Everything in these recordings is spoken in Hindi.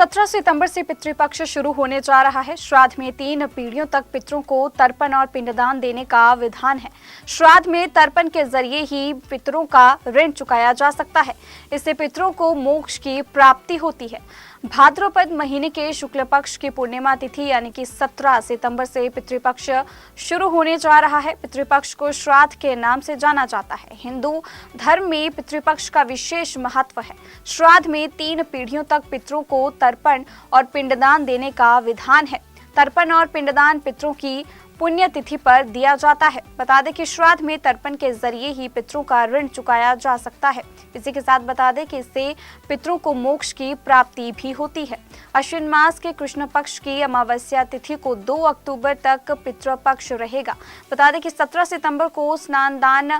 17 सितंबर से पितृपक्ष शुरू होने जा रहा है। श्राद्ध में 3 पीढ़ियों तक पितरों को तर्पण और पिंडदान देने का विधान है। श्राद्ध में तर्पण के जरिए ही पितरों का ऋण चुकाया जा सकता है। इससे पितरों को मोक्ष की प्राप्ति होती है। भाद्रपद महीने के शुक्ल पक्ष की पूर्णिमा तिथि यानी कि 17 सितंबर से पितृपक्ष शुरू होने जा रहा है। पितृपक्ष को श्राद्ध के नाम से जाना जाता है। हिंदू धर्म में पितृपक्ष का विशेष महत्व है। श्राद्ध में 3 पीढ़ियों तक पितरों को तर्पण और पिंडदान देने का विधान है। तर्पण और पिंडदान पितरों की पुण्य तिथि पर दिया जाता है। बता दें कि श्राद्ध में तर्पण के जरिए ही पितरों का ऋण चुकाया जा सकता है। इसी के साथ बता दें कि इससे पितरों को मोक्ष की प्राप्ति भी होती है। अश्विन मास के कृष्ण पक्ष की अमावस्या तिथि को 2 अक्टूबर तक पितृपक्ष रहेगा। बता दें कि 17 सितंबर को स्नान दान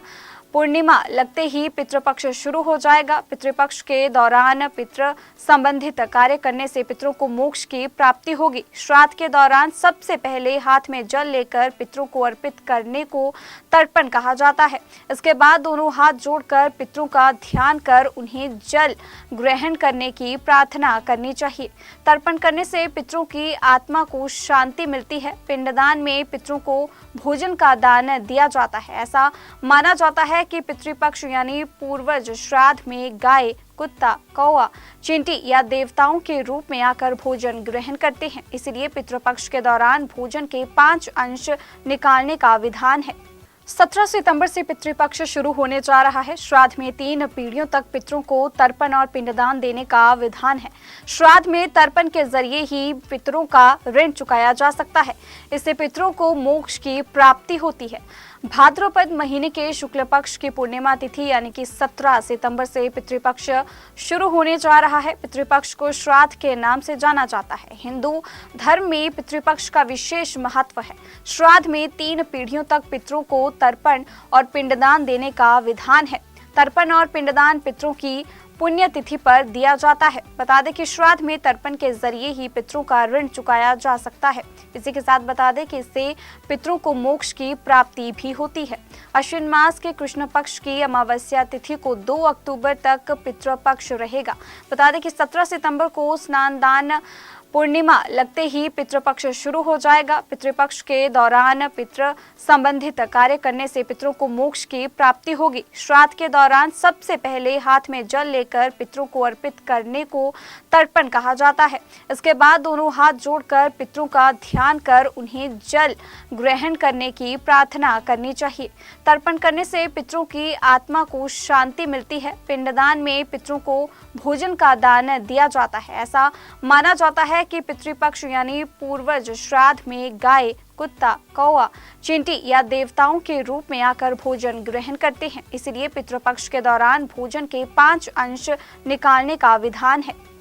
पूर्णिमा लगते ही पितृपक्ष शुरू हो जाएगा। पितृपक्ष के दौरान पितृ संबंधित कार्य करने से पितरों को मोक्ष की प्राप्ति होगी। श्राद्ध के दौरान सबसे पहले हाथ में जल लेकर पितरों को अर्पित करने को तर्पण कहा जाता है। इसके बाद दोनों हाथ जोड़कर पितरों का ध्यान कर उन्हें जल ग्रहण करने की प्रार्थना करनी चाहिए। तर्पण करने से पितरों की आत्मा को शांति मिलती है। पिंडदान में पितरों को भोजन का दान दिया जाता है। ऐसा माना जाता है कि पितृपक्ष यानी पूर्वज श्राद्ध में गाय, कुत्ता, कौवा, चींटी या देवताओं के रूप में आकर भोजन ग्रहण करते हैं। इसलिए पितृपक्ष के दौरान भोजन के 5 अंश निकालने का विधान है। 17 सितंबर से पितृपक्ष शुरू होने जा रहा है। श्राद्ध में 3 पीढ़ियों तक पितरों को तर्पण और पिंडदान देने का विधान है। श्राद्ध में तर्पण के जरिए ही पितरों का ऋण चुकाया जा सकता है। इससे पितरों को मोक्ष की प्राप्ति होती है। भाद्रपद महीने के शुक्ल पक्ष की पूर्णिमा तिथि यानी कि 17 सितंबर से पितृपक्ष शुरू होने जा रहा है। पितृपक्ष को श्राद्ध के नाम से जाना जाता है। हिंदू धर्म में पितृपक्ष का विशेष महत्व है। श्राद्ध में 3 पीढ़ियों तक पितरों को तर्पण और पिंडदान देने का विधान है। तर्पण और पिंडदान पितरों की पुण्य तिथि पर दिया जाता है। बता दें कि श्राद्ध में तर्पण के जरिए ही पितरों का ऋण चुकाया जा सकता है। इसी के साथ बता दें कि इससे पितरों को मोक्ष की प्राप्ति भी होती है। अश्विन मास के कृष्ण पक्ष की अमावस्या तिथि को 2 अक्टूबर तक पितृपक्ष रहेगा। बता दें कि 17 सितंबर को स्नान दान पूर्णिमा लगते ही पितृपक्ष शुरू हो जाएगा। पितृपक्ष के दौरान पितृ संबंधित कार्य करने से पितरों को मोक्ष की प्राप्ति होगी। श्राद्ध के दौरान सबसे पहले हाथ में जल लेकर पितरों को अर्पित करने को तर्पण कहा जाता है। इसके बाद दोनों हाथ जोड़कर पितरों का ध्यान कर उन्हें जल ग्रहण करने की प्रार्थना करनी चाहिए। तर्पण करने से पितरों की आत्मा को शांति मिलती है। पिंडदान में पितरों को भोजन का दान दिया जाता है। ऐसा माना जाता है कि पितृपक्ष यानी पूर्वज श्राद्ध में गाय, कुत्ता, कौवा, चींटी या देवताओं के रूप में आकर भोजन ग्रहण करते हैं। इसलिए पितृपक्ष के दौरान भोजन के 5 अंश निकालने का विधान है।